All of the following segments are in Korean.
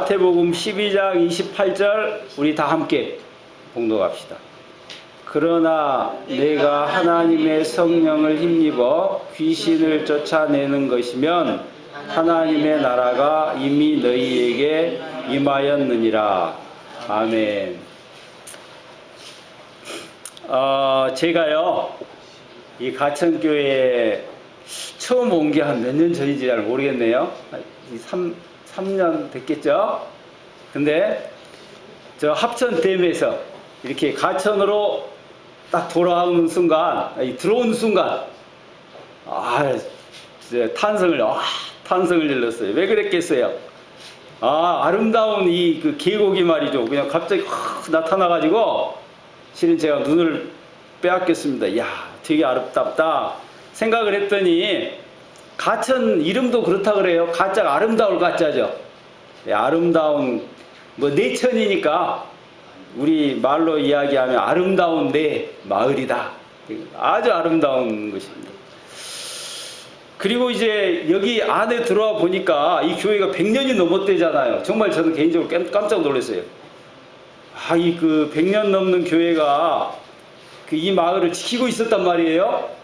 마태복음 12장 28절 우리 다 함께 봉독합시다. 그러나 내가 하나님의 성령을 힘입어 귀신을 쫓아내는 것이면 하나님의 나라가 이미 너희에게 임하였느니라. 아멘. 제가요, 이 가천교회에 처음 온 게 한 몇 년 전인지 잘 모르겠네요. 3년 됐겠죠? 근데 저 합천댐에서 이렇게 가천으로 딱 돌아오는 순간, 들어오는 순간, 탄성을 질렀어요. 왜 그랬겠어요? 아름다운 그 계곡이 말이죠. 그냥 갑자기 확 나타나가지고, 실은 제가 눈을 빼앗겼습니다. 이야, 되게 아름답다 생각을 했더니, 가천 이름도 그렇다 그래요. 가짜가 아름다울 가짜죠. 아름다운, 내천이니까, 우리 말로 이야기하면 아름다운 내 마을이다. 아주 아름다운 것입니다. 그리고 이제 여기 안에 들어와 보니까 이 교회가 100년이 넘었대잖아요. 정말 저는 개인적으로 깜짝 놀랐어요. 이 100년 넘는 교회가 이 마을을 지키고 있었단 말이에요.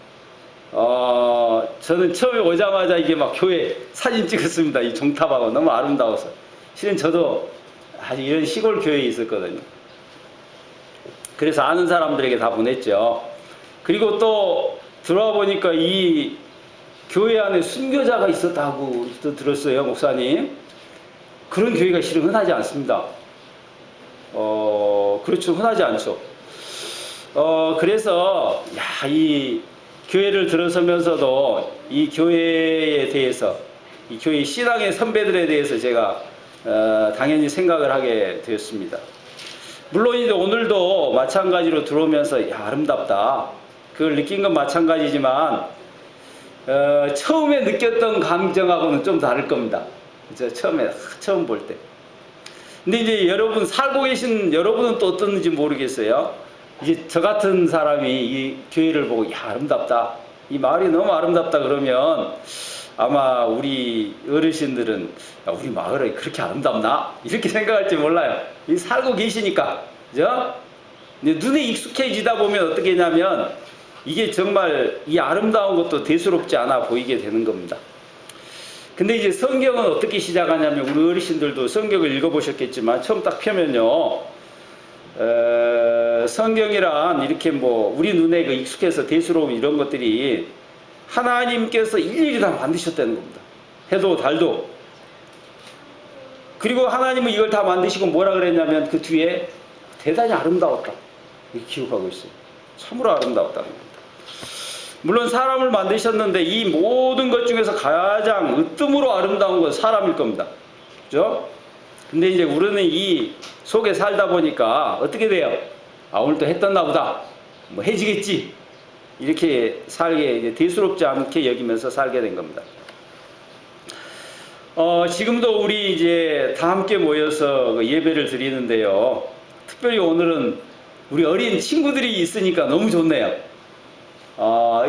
저는 처음에 오자마자 이게 막 교회 사진 찍었습니다. 이 종탑하고 너무 아름다워서. 실은 저도 아주 이런 시골 교회에 있었거든요. 그래서 아는 사람들에게 다 보냈죠. 그리고 또 들어와 보니까 이 교회 안에 순교자가 있었다고 또 들었어요, 목사님. 그런 교회가 실은 흔하지 않습니다. 그렇죠. 흔하지 않죠. 그래서, 이 교회를 들어서면서도 이 교회에 대해서, 이 교회 신앙의 선배들에 대해서 제가, 당연히 생각을 하게 되었습니다. 물론 이제 오늘도 마찬가지로 들어오면서, 아름답다. 그걸 느낀 건 마찬가지지만, 처음에 느꼈던 감정하고는 좀 다를 겁니다. 처음 볼 때. 근데 이제 여러분, 살고 계신 여러분은 또 어떤지 모르겠어요. 이제 저 같은 사람이 이 교회를 보고, 아름답다. 이 마을이 너무 아름답다 그러면 아마 우리 어르신들은, 우리 마을이 그렇게 아름답나? 이렇게 생각할지 몰라요. 이 살고 계시니까. 그죠? 눈에 익숙해지다 보면 어떻게 되냐면, 이게 정말 이 아름다운 것도 대수롭지 않아 보이게 되는 겁니다. 근데 이제 성경은 어떻게 시작하냐면, 우리 어르신들도 성경을 읽어보셨겠지만, 처음 딱 펴면요, 성경이란 이렇게 우리 눈에 익숙해서 대수로운 이런 것들이 하나님께서 일일이 다 만드셨다는 겁니다. 해도 달도. 그리고 하나님은 이걸 다 만드시고 뭐라 그랬냐면, 그 뒤에 대단히 아름다웠다. 이렇게 기록하고 있어요. 참으로 아름다웠다는 겁니다. 물론 사람을 만드셨는데 이 모든 것 중에서 가장 으뜸으로 아름다운 건 사람일 겁니다. 그죠? 근데 이제 우리는 이 속에 살다 보니까 어떻게 돼요? 오늘 또 해 떴나 보다. 해지겠지. 이렇게 살게, 이제 대수롭지 않게 여기면서 살게 된 겁니다. 지금도 우리 이제 다 함께 모여서 예배를 드리는데요. 특별히 오늘은 우리 어린 친구들이 있으니까 너무 좋네요.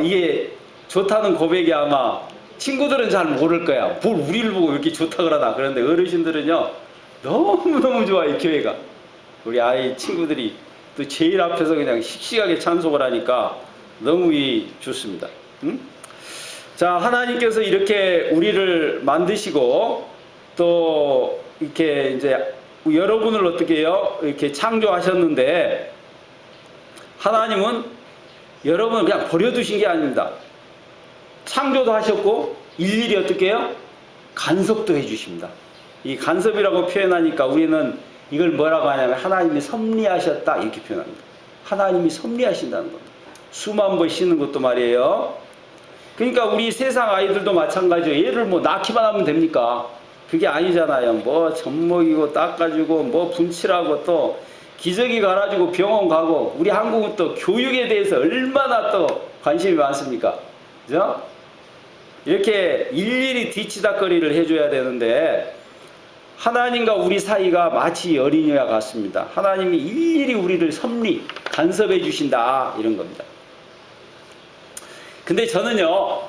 이게 좋다는 고백이 아마 친구들은 잘 모를 거야. 뭘 우리를 보고 왜 이렇게 좋다 그러나. 그런데 어르신들은요, 너무너무 좋아, 이 교회가. 우리 아이 친구들이 또 제일 앞에서 그냥 씩씩하게 찬송을 하니까 너무 좋습니다. 응? 자, 하나님께서 이렇게 우리를 만드시고 또 이렇게 이제 여러분을 어떻게 해요? 이렇게 창조하셨는데, 하나님은 여러분을 그냥 버려두신 게 아닙니다. 창조도 하셨고 일일이 어떻게 해요? 간섭도 해주십니다. 이 간섭이라고 표현하니까 우리는 이걸 뭐라고 하냐면, 하나님이 섭리하셨다 이렇게 표현합니다. 하나님이 섭리하신다는 겁니다. 수만 번 쉬는 것도 말이에요. 그러니까 우리 세상 아이들도 마찬가지예요. 얘를 낳기만 하면 됩니까? 그게 아니잖아요. 젖 먹이고 닦아주고 분칠하고 또 기저귀 갈아주고 병원 가고. 우리 한국은 또 교육에 대해서 얼마나 또 관심이 많습니까? 그죠? 이렇게 일일이 뒤치다거리를 해줘야 되는데, 하나님과 우리 사이가 마치 어린이와 같습니다. 하나님이 일일이 우리를 간섭해 주신다 이런 겁니다. 근데 저는요,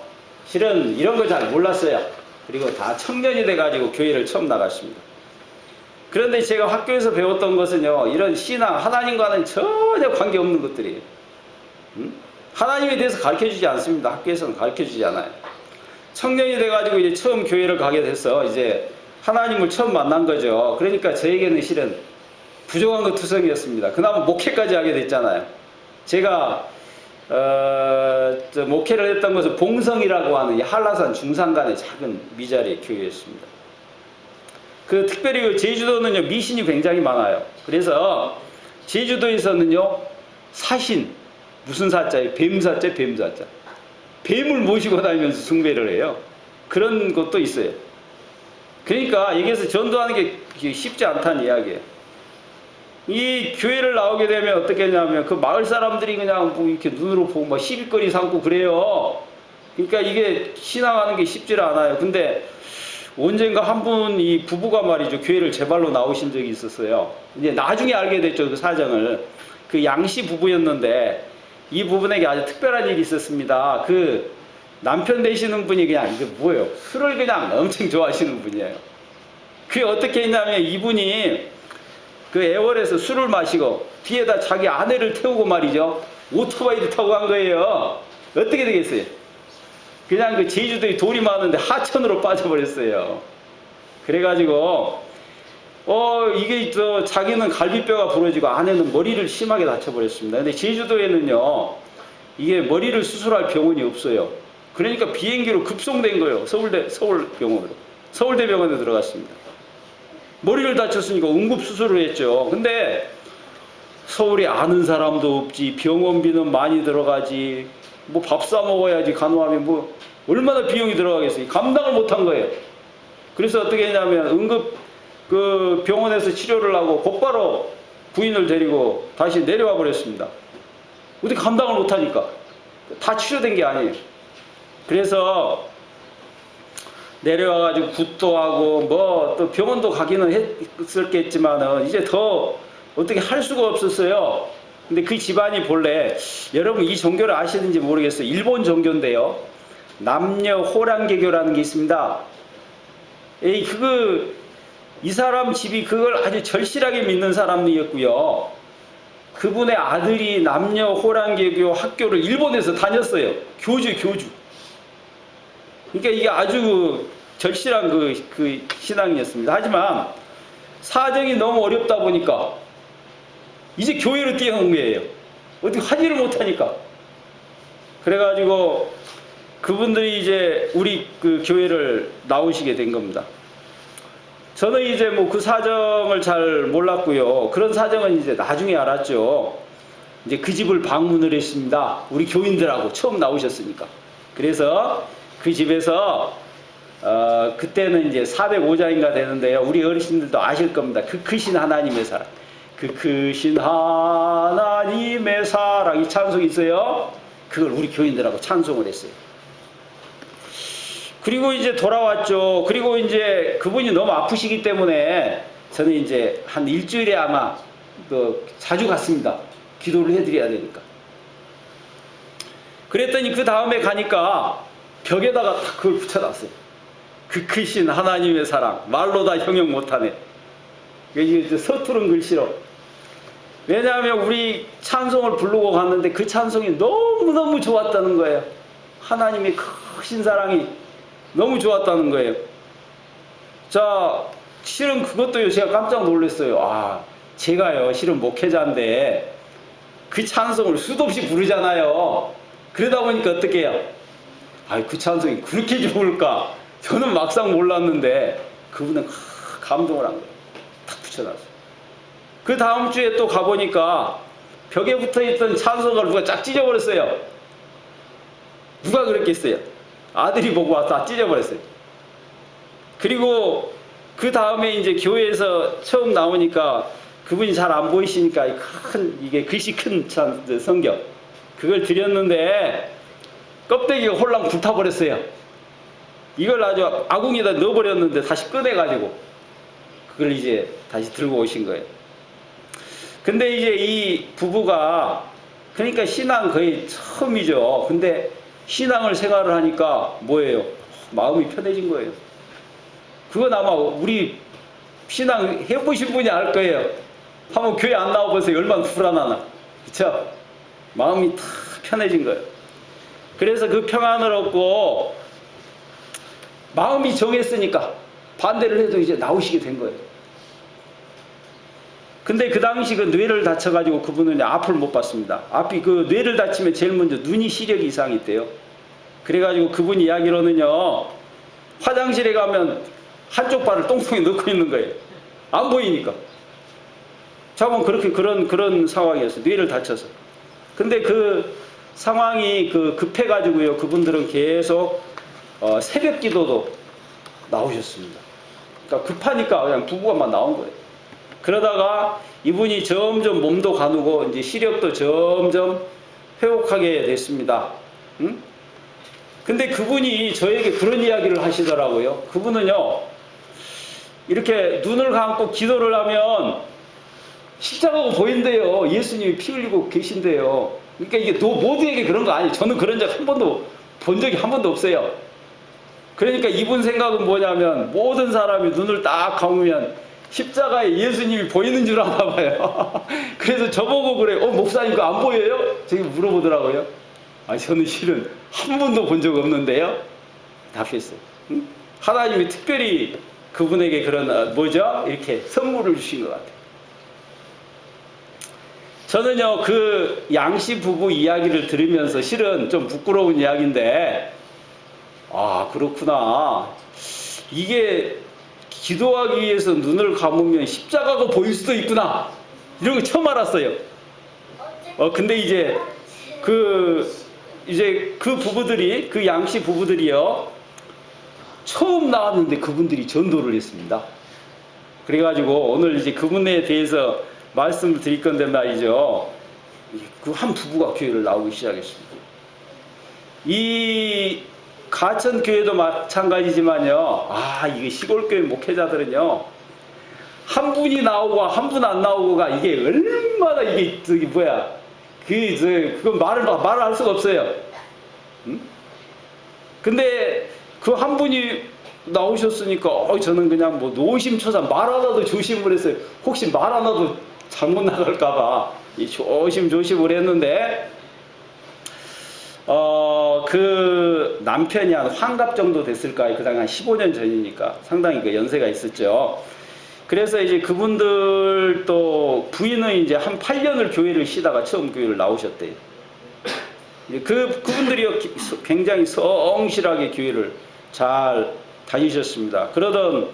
실은 이런 걸 잘 몰랐어요. 그리고 다 청년이 돼가지고 교회를 처음 나갔습니다. 그런데 제가 학교에서 배웠던 것은요, 이런 신앙, 하나님과는 전혀 관계없는 것들이에요. 하나님에 대해서 가르쳐주지 않습니다. 학교에서는 가르쳐주지 않아요. 청년이 돼가지고 이제 처음 교회를 가게 돼서 이제 하나님을 처음 만난 거죠. 그러니까 저에게는 실은 부족한 것 투성이었습니다. 그나마 목회까지 하게 됐잖아요. 제가 목회를 했던 것은 봉성이라고 하는 한라산 중산간의 작은 미자리의 교회였습니다. 특별히 제주도는요, 미신이 굉장히 많아요. 그래서 제주도에서는요, 사신, 무슨 사자예요? 뱀사자, 뱀사자. 뱀을 모시고 다니면서 숭배를 해요. 그런 것도 있어요. 그러니까 여기에서 전도하는 게 쉽지 않다는 이야기예요. 이 교회를 나오게 되면 어떻게 하냐면 그 마을 사람들이 그냥 뭐 이렇게 눈으로 보고 막 시비거리 삼고 그래요. 그러니까 이게 신앙하는 게 쉽지를 않아요. 근데 언젠가 한 분 이 부부가 말이죠, 교회를 제 발로 나오신 적이 있었어요. 이제 나중에 알게 됐죠, 그 사정을. 그 양씨 부부였는데 이 부분에게 아주 특별한 일이 있었습니다. 그 남편 되시는 분이 그냥 이게 뭐예요? 술을 그냥 엄청 좋아하시는 분이에요. 그게 어떻게 했냐면 이분이 그 애월에서 술을 마시고 뒤에다 자기 아내를 태우고 말이죠, 오토바이를 타고 간 거예요. 어떻게 되겠어요? 그냥 그 제주도에 돌이 많은데 하천으로 빠져버렸어요. 그래가지고 이게 자기는 갈비뼈가 부러지고 아내는 머리를 심하게 다쳐버렸습니다. 근데 제주도에는요, 이게 머리를 수술할 병원이 없어요. 그러니까 비행기로 급송된 거예요. 서울병원으로. 서울대병원에 들어갔습니다. 머리를 다쳤으니까 응급수술을 했죠. 근데 서울에 아는 사람도 없지, 병원비는 많이 들어가지, 뭐 밥 사 먹어야지, 간호하면 뭐 얼마나 비용이 들어가겠어요. 감당을 못한 거예요. 그래서 어떻게 했냐면 그 병원에서 치료를 하고 곧바로 부인을 데리고 다시 내려와 버렸습니다. 어떻게 감당을 못하니까. 다 치료된 게 아니에요. 그래서 내려와가지고 굿도 하고 뭐 또 병원도 가기는 했었겠지만은 이제 더 어떻게 할 수가 없었어요. 근데 그 집안이 본래, 여러분 이 종교를 아시는지 모르겠어요. 일본 종교인데요, 남녀 호랑개교라는 게 있습니다. 이 사람 집이 그걸 아주 절실하게 믿는 사람이었고요. 그분의 아들이 남녀 호랑개교 학교를 일본에서 다녔어요. 교주. 그러니까 이게 아주 절실한 그 신앙이었습니다. 하지만 사정이 너무 어렵다 보니까 이제 교회로 뛰어온 거예요. 어떻게 하지를 못하니까. 그래가지고 그분들이 이제 우리 그 교회를 나오시게 된 겁니다. 저는 이제 뭐 그 사정을 잘 몰랐고요. 그런 사정은 이제 나중에 알았죠. 이제 그 집을 방문을 했습니다. 우리 교인들하고 처음 나오셨으니까. 그래서 그 집에서 그때는 이제 405장인가 되는데요. 우리 어르신들도 아실 겁니다. 그 크신 하나님의 사랑. 그 크신 하나님의 사랑, 이 찬송이 있어요. 그걸 우리 교인들하고 찬송을 했어요. 그리고 이제 돌아왔죠. 그리고 이제 그분이 너무 아프시기 때문에 저는 이제 한 일주일에 아마 자주 갔습니다. 기도를 해드려야 되니까. 그랬더니 그 다음에 가니까 벽에다가 딱 그걸 붙여놨어요. 그 크신 하나님의 사랑, 말로 다 형용 못하네. 이게 서투른 글씨로. 왜냐하면 우리 찬송을 부르고 갔는데 그 찬송이 너무너무 좋았다는 거예요. 하나님의 크신 사랑이 너무 좋았다는 거예요. 자, 실은 그것도요, 제가 깜짝 놀랐어요. 제가요, 실은 목회자인데 그 찬송을 수도 없이 부르잖아요. 그러다 보니까 어떻게 해요? 그 찬송이 그렇게 좋을까? 저는 막상 몰랐는데 그분은 감동을 한 거예요. 탁 붙여놨어요. 그 다음 주에 또 가보니까 벽에 붙어있던 찬송을 누가 쫙 찢어버렸어요. 누가 그랬겠어요? 아들이 보고 와서 다 찢어버렸어요. 그리고 그 다음에 이제 교회에서 처음 나오니까 그분이 잘 안 보이시니까 이게 글씨 큰 성경, 그걸 드렸는데 껍데기가 홀랑 불타버렸어요. 이걸 아주 아궁이에다 넣어버렸는데 다시 꺼내가지고 그걸 이제 다시 들고 오신 거예요. 근데 이제 이 부부가, 그러니까 신앙 거의 처음이죠. 근데 신앙을 생활을 하니까 뭐예요? 마음이 편해진 거예요. 그건 아마 우리 신앙 해보신 분이 알 거예요. 한번 교회 안 나와보세요. 얼마나 불안하나. 그쵸? 마음이 다 편해진 거예요. 그래서 그 평안을 얻고 마음이 정했으니까 반대를 해도 이제 나오시게 된 거예요. 근데 그 당시 그 뇌를 다쳐가지고 그분은 앞을 못 봤습니다. 앞이 그 뇌를 다치면 제일 먼저 눈이 시력이 이상이 있대요. 그래가지고 그분 이야기로는요, 화장실에 가면 한쪽 발을 똥통에 넣고 있는 거예요. 안 보이니까. 자면 그렇게 그런 상황이었어요. 뇌를 다쳐서. 근데 그 상황이 급해가지고요, 그분들은 계속 새벽 기도도 나오셨습니다. 그러니까 급하니까 그냥 부부가만 나온 거예요. 그러다가 이분이 점점 몸도 가누고 이제 시력도 점점 회복하게 됐습니다. 응? 근데 그분이 저에게 그런 이야기를 하시더라고요. 그분은요, 이렇게 눈을 감고 기도를 하면 십자가가 보인대요. 예수님이 피 흘리고 계신대요. 그러니까 이게 모두에게 그런 거 아니에요. 저는 그런 적 한 번도 본 적이 한 번도 없어요. 그러니까 이분 생각은 뭐냐면 모든 사람이 눈을 딱 감으면 십자가에 예수님이 보이는 줄 아나 봐요. 그래서 저보고 그래. 목사님 그거 안 보여요? 저기 물어보더라고요. 저는 실은 한 번도 본 적 없는데요. 답했어요. 응? 하나님이 특별히 그분에게 그런 이렇게 선물을 주신 것 같아요. 저는요, 그 양씨 부부 이야기를 들으면서 실은 좀 부끄러운 이야기인데, 그렇구나. 이게 기도하기 위해서 눈을 감으면 십자가가 보일 수도 있구나. 이런 거 처음 알았어요. 근데 이제 그 부부들이, 그 양씨 부부들이요, 처음 나왔는데 그분들이 전도를 했습니다. 그래가지고 오늘 이제 그분에 대해서 말씀을 드릴 건데 말이죠. 그 한 부부가 교회를 나오기 시작했습니다. 이 가천교회도 마찬가지지만요. 이게 시골교회 목회자들은요, 한 분이 나오고 한 분 안 나오고가 이게 얼마나 그건 말을 할 수가 없어요. 응? 근데 그 한 분이 나오셨으니까 저는 그냥 노심초사 말 하나도 조심을 했어요. 혹시 말 하나도 잘못 나갈까봐 조심조심을 했는데, 그 남편이 한 환갑 정도 됐을까요? 그 당시 한 15년 전이니까 상당히 그 연세가 있었죠. 그래서 이제 그분들 또 부인은 이제 한 8년을 교회를 쉬다가 처음 교회를 나오셨대요. 그분들이 굉장히 성실하게 교회를 잘 다니셨습니다. 그러던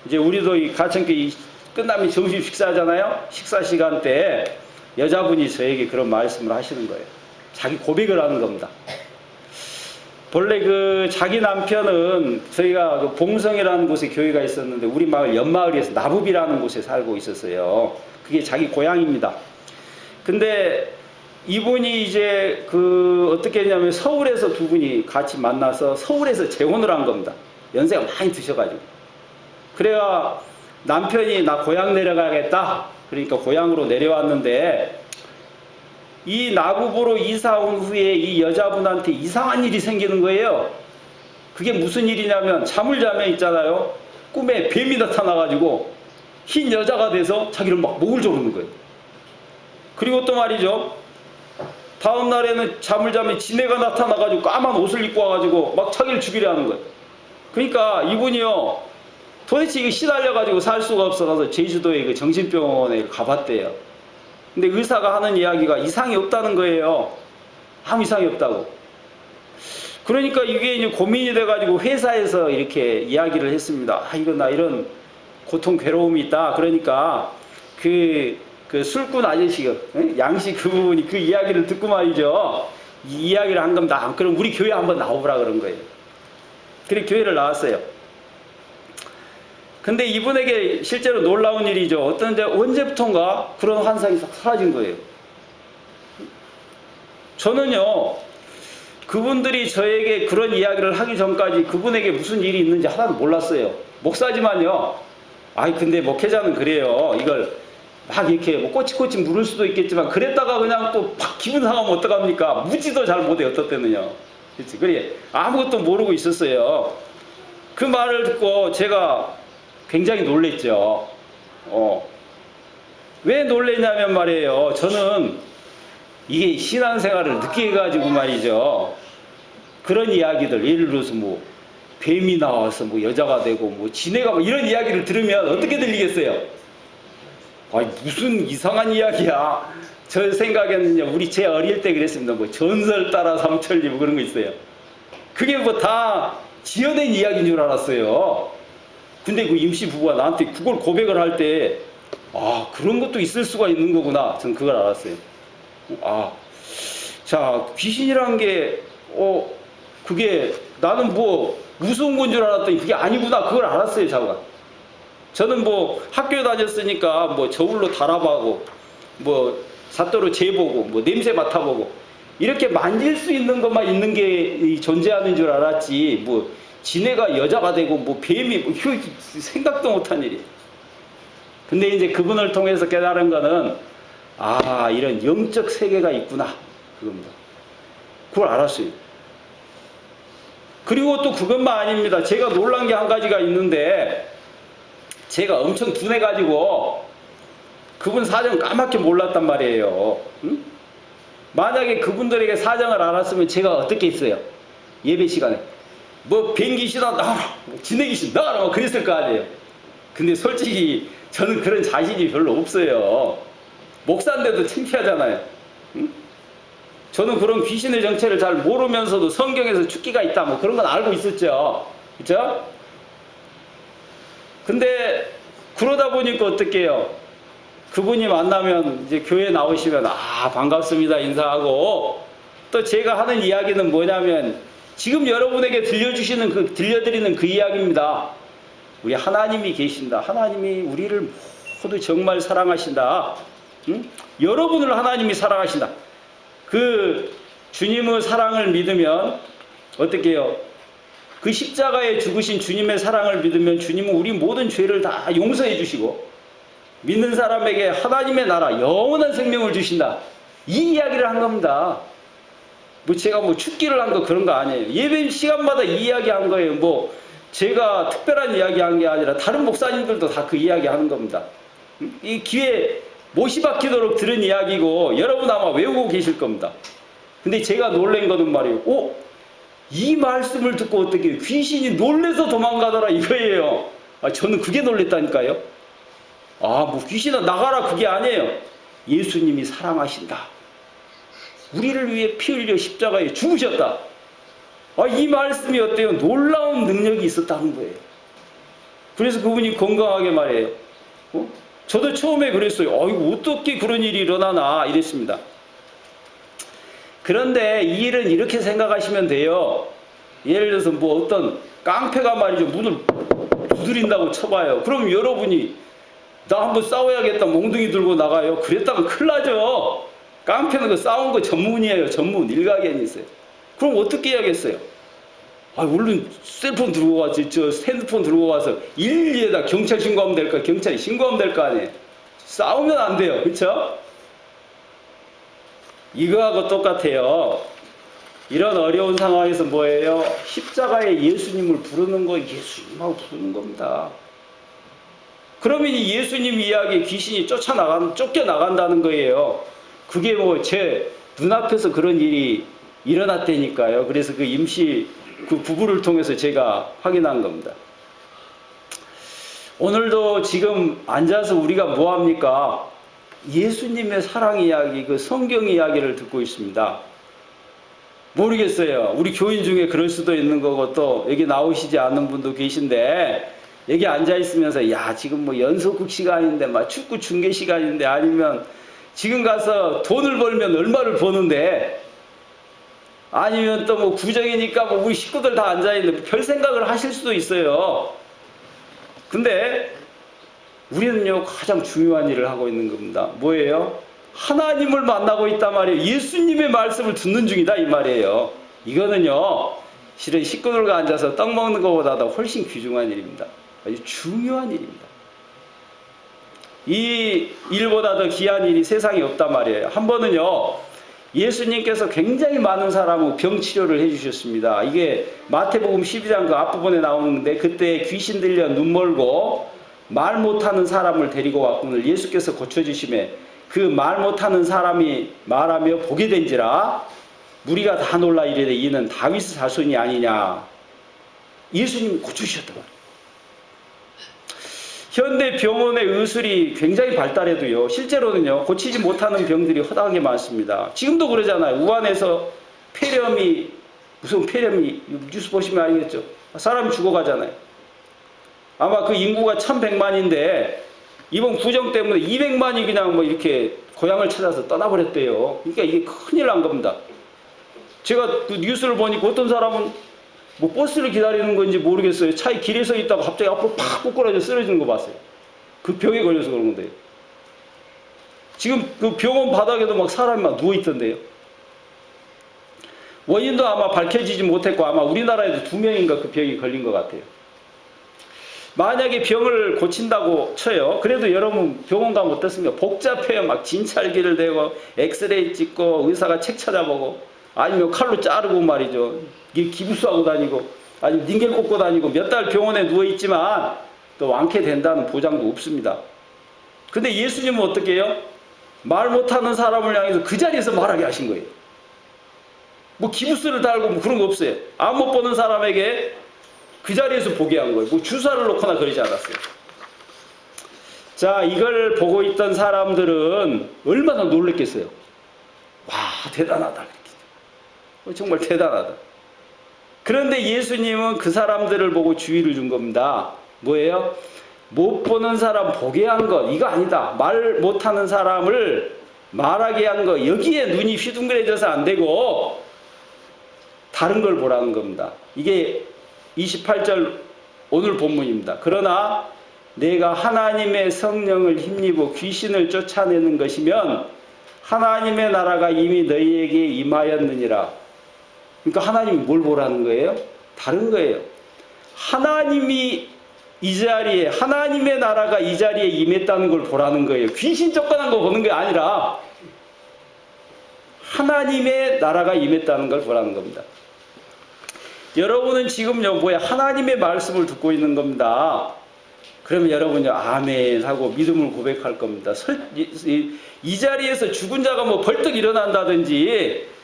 이제 우리도 이 가천교회 끝나면 점심 식사하잖아요. 식사 시간 때 여자분이 저에게 그런 말씀을 하시는 거예요. 자기 고백을 하는 겁니다. 본래 자기 남편은 저희가 봉성이라는 곳에 교회가 있었는데 우리 마을 옆마을에서 나부비라는 곳에 살고 있었어요. 그게 자기 고향입니다. 근데 이분이 이제 어떻게 했냐면 서울에서 두 분이 같이 만나서 서울에서 재혼을 한 겁니다. 연세가 많이 드셔가지고. 그래야 남편이 나 고향 내려가겠다. 그러니까 고향으로 내려왔는데 이 나부부로 이사 온 후에 이 여자분한테 이상한 일이 생기는 거예요. 그게 무슨 일이냐면 잠을 자면 있잖아요. 꿈에 뱀이 나타나가지고 흰 여자가 돼서 자기를 막 목을 조르는 거예요. 그리고 또 말이죠. 다음 날에는 잠을 자면 지네가 나타나가지고 까만 옷을 입고 와가지고 막 자기를 죽이려 하는 거예요. 그러니까 이분이요, 도대체 이게 시달려가지고 살 수가 없어서 제주도에 그 정신병원에 가봤대요. 근데 의사가 하는 이야기가 이상이 없다는 거예요. 아무 이상이 없다고. 그러니까 이게 이제 고민이 돼가지고 회사에서 이렇게 이야기를 했습니다. 이런 고통, 괴로움이 있다. 그러니까 그 술꾼 아저씨가, 양씨 그분이 그 이야기를 듣고 말이죠. 이 이야기를 한 겁니다. 그럼 우리 교회 한번 나오라 그런 거예요. 그래 교회를 나왔어요. 근데 이분에게 실제로 놀라운 일이죠. 언제부턴가 그런 환상이 싹 사라진 거예요. 저는요, 그분들이 저에게 그런 이야기를 하기 전까지 그분에게 무슨 일이 있는지 하나도 몰랐어요. 목사지만요. 근데 목회자는 그래요. 이걸 막 이렇게 꼬치꼬치 물을 수도 있겠지만 그랬다가 그냥 또 막 기분 상하면 어떡합니까? 무지도 잘 못해요. 어떨 때는요. 그렇지. 그래 아무것도 모르고 있었어요. 그 말을 듣고 제가 굉장히 놀랬죠. 왜 놀래냐면 말이에요. 저는 이게 신앙생활을 늦게 해가지고 말이죠. 그런 이야기들, 예를 들어서 뭐 뱀이 나와서 뭐 여자가 되고 뭐 지네가 뭐 이런 이야기를 들으면 어떻게 들리겠어요? 아니 무슨 이상한 이야기야. 저 생각에는요, 우리 제 어릴 때 그랬습니다. 뭐 전설 따라 삼천리 뭐 그런 거 있어요. 그게 뭐 다 지어낸 이야기인 줄 알았어요. 근데 그 임시 부부가 나한테 그걸 고백을 할 때, 아, 그런 것도 있을 수가 있는 거구나. 전 그걸 알았어요. 아, 자, 귀신이란 게, 그게 나는 뭐 무서운 건 줄 알았더니 그게 아니구나. 그걸 알았어요, 자가. 저는 뭐 학교 다녔으니까 뭐 저울로 달아보고, 뭐 삿대로 재보고, 뭐 냄새 맡아보고, 이렇게 만질 수 있는 것만 있는 게 존재하는 줄 알았지, 뭐 지네가 여자가 되고 뭐 뱀이 뭐 생각도 못한 일이. 근데 이제 그분을 통해서 깨달은 거는, 아, 이런 영적 세계가 있구나, 그겁니다. 그걸 알았어요. 그리고 또 그것만 아닙니다. 제가 놀란 게 한 가지가 있는데, 제가 엄청 둔해가지고 그분 사정 까맣게 몰랐단 말이에요. 응? 만약에 그분들에게 사정을 알았으면 제가 어떻게 했어요? 예배 시간에 뭐 뱅귀시다 나와라, 지내귀신 나와라, 뭐 그랬을 거 아니에요. 근데 솔직히 저는 그런 자신이 별로 없어요. 목사인데도 창피하잖아요. 응? 저는 그런 귀신의 정체를 잘 모르면서도 성경에서 축기가 있다 뭐 그런 건 알고 있었죠. 그렇죠? 근데 그러다 보니까 어떻게 해요? 그분이 만나면 이제 교회 나오시면, 아, 반갑습니다 인사하고, 또 제가 하는 이야기는 뭐냐면 지금 여러분에게 들려드리는 그 이야기입니다. 우리 하나님이 계신다. 하나님이 우리를 모두 정말 사랑하신다. 응? 여러분을 하나님이 사랑하신다. 그 주님의 사랑을 믿으면 어떻게 해요? 그 십자가에 죽으신 주님의 사랑을 믿으면 주님은 우리 모든 죄를 다 용서해 주시고, 믿는 사람에게 하나님의 나라 영원한 생명을 주신다. 이 이야기를 한 겁니다. 뭐 제가 뭐 축기를 한 거 그런 거 아니에요. 예배 시간마다 이 이야기 한 거예요. 뭐 제가 특별한 이야기 한 게 아니라 다른 목사님들도 다 그 이야기 하는 겁니다. 이 귀에 못이 박히도록 들은 이야기고 여러분 아마 외우고 계실 겁니다. 근데 제가 놀란 거는 말이에요. 이 말씀을 듣고 어떻게 귀신이 놀래서 도망가더라 이거예요. 저는 그게 놀랬다니까요. 뭐 귀신아 나가라 그게 아니에요. 예수님이 사랑하신다. 우리를 위해 피 흘려 십자가에 죽으셨다. 이 말씀이 어때요? 놀라운 능력이 있었다는 거예요. 그래서 그분이 건강하게 말해요. 저도 처음에 그랬어요. 이거 어떻게 그런 일이 일어나나 이랬습니다. 그런데 이 일은 이렇게 생각하시면 돼요. 예를 들어서 뭐 어떤 깡패가 말이죠, 문을 두드린다고 쳐봐요. 그럼 여러분이 나 한번 싸워야겠다 몽둥이 들고 나가요. 그랬다가 큰일 나죠. 깡패는 그 싸운 거 전문이에요. 전문 일가견이 있어요. 그럼 어떻게 해야겠어요? 얼른 셀폰 들고 가서 핸드폰 들고 가서 112에다 경찰 신고하면 될까? 경찰이 신고하면 될 거 아니에요. 싸우면 안 돼요. 그렇죠? 이거하고 똑같아요. 이런 어려운 상황에서 뭐예요? 십자가에 예수님을 부르는 거 예수님하고 부르는 겁니다. 그러면 이 예수님 이야기에 귀신이 쫓겨나간다는 거예요. 그게 뭐 제 눈앞에서 그런 일이 일어났다니까요. 그래서 그 임시 그 부부를 통해서 제가 확인한 겁니다. 오늘도 지금 앉아서 우리가 뭐합니까? 예수님의 사랑 이야기, 그 성경 이야기를 듣고 있습니다. 모르겠어요. 우리 교인 중에 그럴 수도 있는 거고, 또 여기 나오시지 않는 분도 계신데, 여기 앉아있으면서, 야, 지금 뭐 연속극 시간인데, 막 축구 중계 시간인데, 아니면 지금 가서 돈을 벌면 얼마를 버는데, 아니면 또 뭐 구정이니까 뭐 우리 식구들 다 앉아있는데, 별 생각을 하실 수도 있어요. 근데, 우리는요, 가장 중요한 일을 하고 있는 겁니다. 뭐예요? 하나님을 만나고 있단 말이에요. 예수님의 말씀을 듣는 중이다 이 말이에요. 이거는요, 실은 식구들과 앉아서 떡 먹는 것보다도 훨씬 귀중한 일입니다. 아주 중요한 일입니다. 이 일보다 더 귀한 일이 세상에 없단 말이에요. 한 번은요, 예수님께서 굉장히 많은 사람의 병 치료를 해주셨습니다. 이게 마태복음 12장 그 앞부분에 나오는데, 그때 귀신 들려 눈 멀고 말 못하는 사람을 데리고 왔군을 예수께서 고쳐주심에 그 말 못하는 사람이 말하며 보게 된지라 무리가 다 놀라 이르되 이는 다윗의 자손이 아니냐. 예수님이 고쳐주셨단 말이에요. 현대 병원의 의술이 굉장히 발달해도요, 실제로는요, 고치지 못하는 병들이 허다하게 많습니다. 지금도 그러잖아요. 우한에서 폐렴이, 무슨 폐렴이, 뉴스 보시면 알겠죠. 사람이 죽어가잖아요. 아마 그 인구가 1100만인데, 이번 구정 때문에 200만이 그냥 뭐 이렇게 고향을 찾아서 떠나버렸대요. 그러니까 이게 큰일 난 겁니다. 제가 그 뉴스를 보니까 어떤 사람은 뭐 버스를 기다리는 건지 모르겠어요. 차에 길에 서 있다가 갑자기 앞으로 팍 꼬꾸라져 쓰러지는 거 봤어요. 그 병에 걸려서 그런 건데요. 지금 그 병원 바닥에도 막 사람이 막 누워있던데요. 원인도 아마 밝혀지지 못했고 아마 우리나라에도 2명인가 그 병이 걸린 것 같아요. 만약에 병을 고친다고 쳐요. 그래도 여러분 병원 가면 어떻습니까? 복잡해요. 막 진찰기를 대고 엑스레이 찍고 의사가 책 찾아보고 아니면 칼로 자르고 말이죠. 기부수하고 다니고 아니면 닌겔 꽂고 다니고 몇 달 병원에 누워있지만 또 완쾌된다는 보장도 없습니다. 근데 예수님은 어떻게 해요? 말 못하는 사람을 향해서 그 자리에서 말하게 하신 거예요. 뭐 기부스를 달고 뭐 그런 거 없어요. 안 못 보는 사람에게 그 자리에서 보게 한 거예요. 뭐 주사를 놓거나 그러지 않았어요. 자, 이걸 보고 있던 사람들은 얼마나 놀랬겠어요. 와, 대단하다. 정말 대단하다. 그런데 예수님은 그 사람들을 보고 주의를 준 겁니다. 뭐예요? 못 보는 사람 보게 한 것, 이거 아니다. 말 못하는 사람을 말하게 한 것, 여기에 눈이 휘둥그레져서 안 되고 다른 걸 보라는 겁니다. 이게 28절 오늘 본문입니다. 그러나 내가 하나님의 성령을 힘입어 귀신을 쫓아내는 것이면 하나님의 나라가 이미 너희에게 임하였느니라. 그러니까 하나님이 뭘 보라는 거예요? 다른 거예요. 하나님이 이 자리에, 하나님의 나라가 이 자리에 임했다는 걸 보라는 거예요. 귀신 쫓겨난 거 보는 게 아니라 하나님의 나라가 임했다는 걸 보라는 겁니다. 여러분은 지금요, 뭐야, 하나님의 말씀을 듣고 있는 겁니다. 그러면 여러분요, 아멘 하고 믿음을 고백할 겁니다. 이 자리에서 죽은 자가 뭐 벌떡 일어난다든지,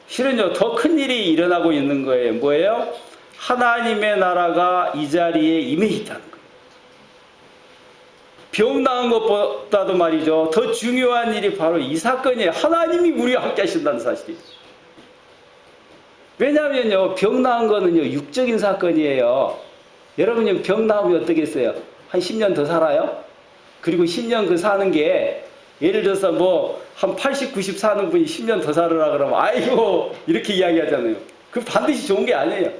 실은요, 더 큰 일이 일어나고 있는 거예요. 뭐예요? 하나님의 나라가 이 자리에 임해 있다는 거예요. 병 나은 것보다도 말이죠, 더 중요한 일이 바로 이 사건이에요. 하나님이 우리와 함께 하신다는 사실이에요. 왜냐하면요, 병 나은 거는요, 육적인 사건이에요. 여러분이 병 나으면 어떻겠어요? 한 10년 더 살아요? 그리고 10년 그 사는 게, 예를 들어서 뭐, 한 80, 90 사는 분이 10년 더 살으라 그러면, 아이고, 이렇게 이야기하잖아요. 그 반드시 좋은 게 아니에요.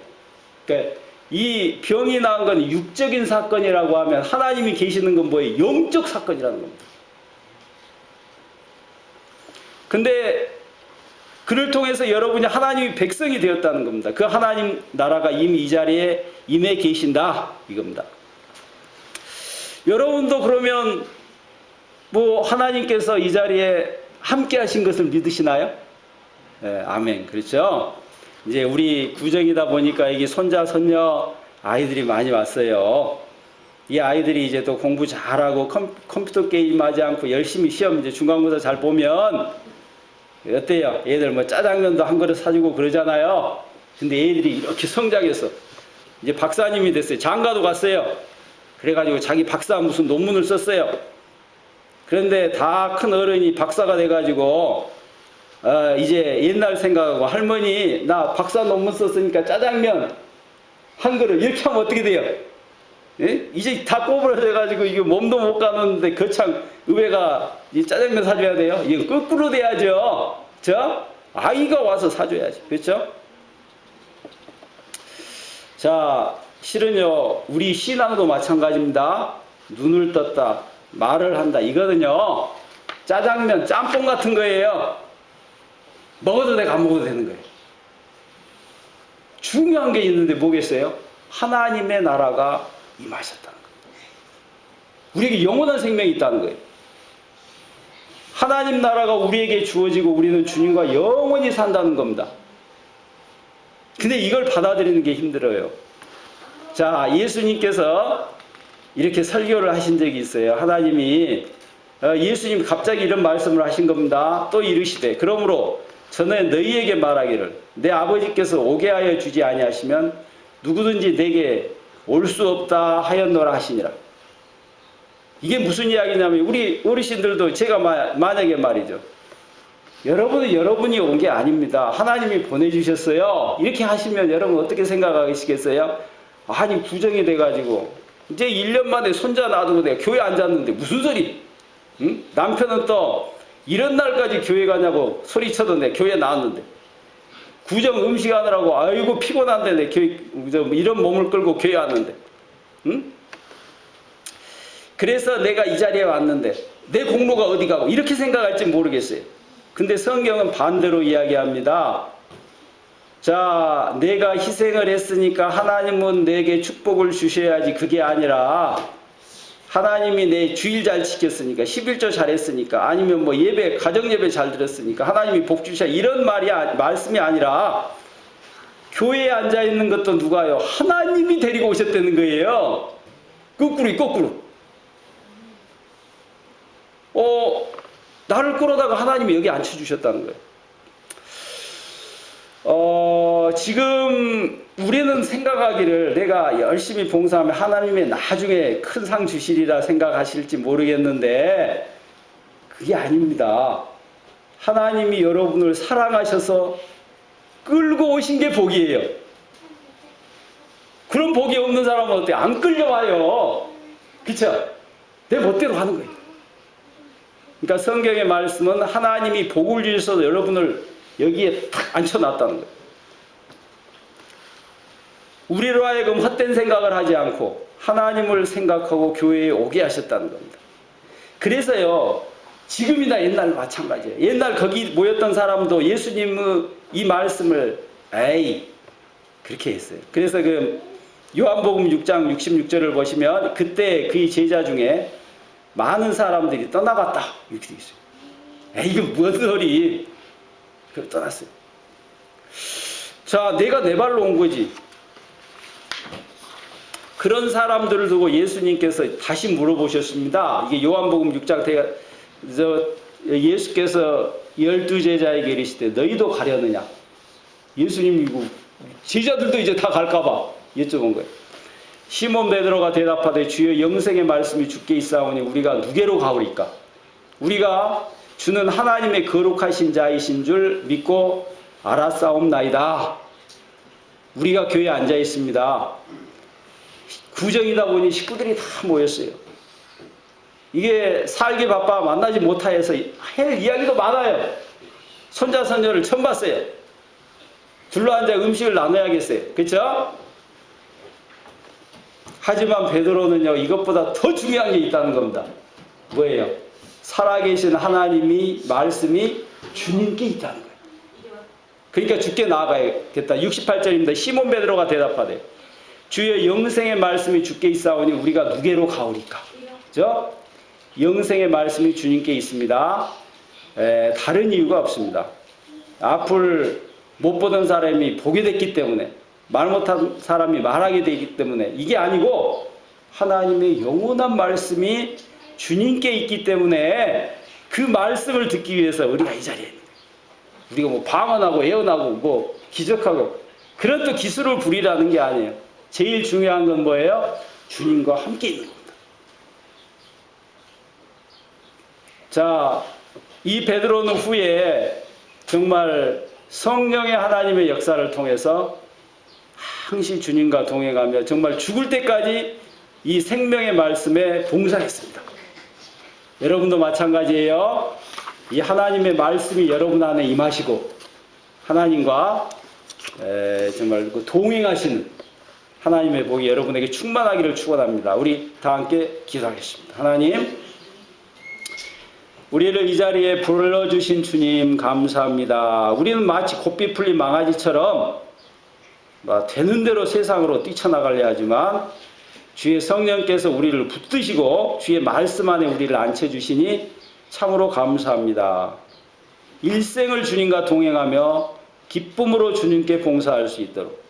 그러니까, 이 병이 나은 건 육적인 사건이라고 하면, 하나님이 계시는 건 뭐예요? 영적 사건이라는 겁니다. 근데, 그를 통해서 여러분이 하나님의 백성이 되었다는 겁니다. 그 하나님 나라가 이미 이 자리에 임해 계신다, 이겁니다. 여러분도 그러면 뭐 하나님께서 이 자리에 함께 하신 것을 믿으시나요? 네, 아멘. 그렇죠? 이제 우리 구정이다 보니까 이게 손자, 손녀 아이들이 많이 왔어요. 이 아이들이 이제 또 공부 잘하고 컴퓨터 게임 하지 않고 열심히 시험 이제 중간고사 잘 보면 어때요? 얘들 뭐 짜장면도 한 그릇 사주고 그러잖아요. 근데 얘들이 이렇게 성장해서 이제 박사님이 됐어요. 장가도 갔어요. 그래가지고 자기 박사 무슨 논문을 썼어요. 그런데 다 큰 어른이 박사가 돼가지고 이제 옛날 생각하고 할머니 나 박사 논문 썼으니까 짜장면 한 그릇 이렇게 하면 어떻게 돼요? 예? 이제 다 꼬부러져가지고 이게 몸도 못 가는데 거창 의외가 이 짜장면 사줘야 돼요? 이거 거꾸로 돼야죠. 저 아이가 와서 사줘야지. 그렇죠? 자, 실은요, 우리 신앙도 마찬가지입니다. 눈을 떴다, 말을 한다. 이거는요, 짜장면, 짬뽕 같은 거예요. 먹어도 되고 안 먹어도 되는 거예요. 중요한 게 있는데 뭐겠어요? 하나님의 나라가 임하셨다는 거예요. 우리에게 영원한 생명이 있다는 거예요. 하나님 나라가 우리에게 주어지고 우리는 주님과 영원히 산다는 겁니다. 근데 이걸 받아들이는 게 힘들어요. 자, 예수님께서 이렇게 설교를 하신 적이 있어요. 하나님이 예수님 갑자기 이런 말씀을 하신 겁니다. 또 이르시되 그러므로 저는 너희에게 말하기를 내 아버지께서 오게 하여 주지 아니하시면 누구든지 내게 올 수 없다 하였노라 하시니라. 이게 무슨 이야기냐면 우리 어르신들도 제가 만약에 말이죠. 여러분이 온 게 아닙니다. 하나님이 보내주셨어요. 이렇게 하시면 여러분 어떻게 생각하시겠어요? 아니 부정이 돼가지고 이제 1년 만에 손자 놔두고 내가 교회 앉았는데 무슨 소리? 응? 남편은 또 이런 날까지 교회 가냐고 소리쳐도 내 교회 나왔는데 구정 음식 하느라고 아이고 피곤한데 내 교회 이런 몸을 끌고 교회 왔는데 응? 그래서 내가 이 자리에 왔는데 내 공로가 어디 가고 이렇게 생각할지 모르겠어요. 근데 성경은 반대로 이야기합니다. 자, 내가 희생을 했으니까 하나님은 내게 축복을 주셔야지 그게 아니라 하나님이 내 주일 잘 지켰으니까 11조 잘했으니까 아니면 뭐 예배 가정예배 잘 드렸으니까 하나님이 복 주셔 이런 말씀이 아니라 교회에 앉아있는 것도 누가요? 하나님이 데리고 오셨다는 거예요. 거꾸로 나를 끌어다가 하나님이 여기 앉혀주셨다는 거예요. 지금 우리는 생각하기를 내가 열심히 봉사하면 하나님이 나중에 큰 상 주시리라 생각하실지 모르겠는데 그게 아닙니다. 하나님이 여러분을 사랑하셔서 끌고 오신 게 복이에요. 그런 복이 없는 사람은 어때요? 안 끌려와요. 그쵸? 내 멋대로 하는 거예요. 그러니까 성경의 말씀은 하나님이 복을 주셔서 여러분을 여기에 탁 앉혀놨다는 거예요. 우리로 하여금 헛된 생각을 하지 않고 하나님을 생각하고 교회에 오게 하셨다는 겁니다. 그래서요, 지금이나 옛날 마찬가지예요. 옛날 거기 모였던 사람도 예수님의 이 말씀을 그렇게 했어요. 그래서 그 요한복음 6장 66절을 보시면 그때 그의 제자 중에 많은 사람들이 떠나갔다 이렇게 되어 있어요. 이거 뭔 소리? 그걸 떠났어요. 자, 내가 내 발로 온 거지. 그런 사람들을 두고 예수님께서 다시 물어보셨습니다. 이게 요한복음 6장 예수께서 12제자에게 이르시되 너희도 가려느냐? 예수님이 이거 제자들도 이제 다 갈까봐 여쭤본 거예요. 시몬 베드로가 대답하되 주여 영생의 말씀이 주께 있사오니 우리가 누게로 가오리까? 우리가 주는 하나님의 거룩하신 자이신 줄 믿고 알았사옵나이다. 우리가 교회에 앉아 있습니다. 구정이다 보니 식구들이 다 모였어요. 이게 살기 바빠 만나지 못하여서 할 이야기도 많아요. 손자 손녀를 처음 봤어요. 둘러앉아 음식을 나눠야겠어요. 그렇죠? 하지만 베드로는요, 이것보다 더 중요한 게 있다는 겁니다. 뭐예요? 살아계신 하나님이 말씀이 주님께 있다는 거예요. 그러니까 주께 나아가야겠다. 68절입니다. 시몬 베드로가 대답하되 주여 영생의 말씀이 주께 있사오니 우리가 누게로 가오리까? 그죠? 영생의 말씀이 주님께 있습니다. 다른 이유가 없습니다. 앞을 못 보던 사람이 보게 됐기 때문에, 말 못한 사람이 말하게 되기 때문에, 이게 아니고 하나님의 영원한 말씀이 주님께 있기 때문에 그 말씀을 듣기 위해서 우리가 이 자리에 있는 거예요. 우리가 뭐 방언하고 예언하고 뭐 기적하고 그런 또 기술을 부리라는 게 아니에요. 제일 중요한 건 뭐예요? 주님과 함께 있는 겁니다. 자, 이 베드로는 후에 정말 성령의 하나님의 역사를 통해서 항시 주님과 동행하며 정말 죽을 때까지 이 생명의 말씀에 봉사했습니다. 여러분도 마찬가지예요. 이 하나님의 말씀이 여러분 안에 임하시고 하나님과 정말 동행하시는 하나님의 복이 여러분에게 충만하기를 축원합니다. 우리 다 함께 기도하겠습니다. 하나님, 우리를 이 자리에 불러주신 주님 감사합니다. 우리는 마치 곱비 풀린 망아지처럼 되는 대로 세상으로 뛰쳐나가려 하지만 주의 성령께서 우리를 붙드시고 주의 말씀 안에 우리를 앉혀주시니 참으로 감사합니다. 일생을 주님과 동행하며 기쁨으로 주님께 봉사할 수 있도록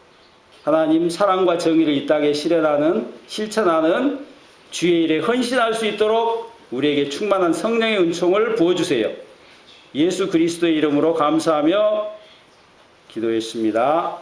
하나님 사랑과 정의를 이 땅에 실천하는 주의 일에 헌신할 수 있도록 우리에게 충만한 성령의 은총을 부어주세요. 예수 그리스도의 이름으로 감사하며 기도했습니다.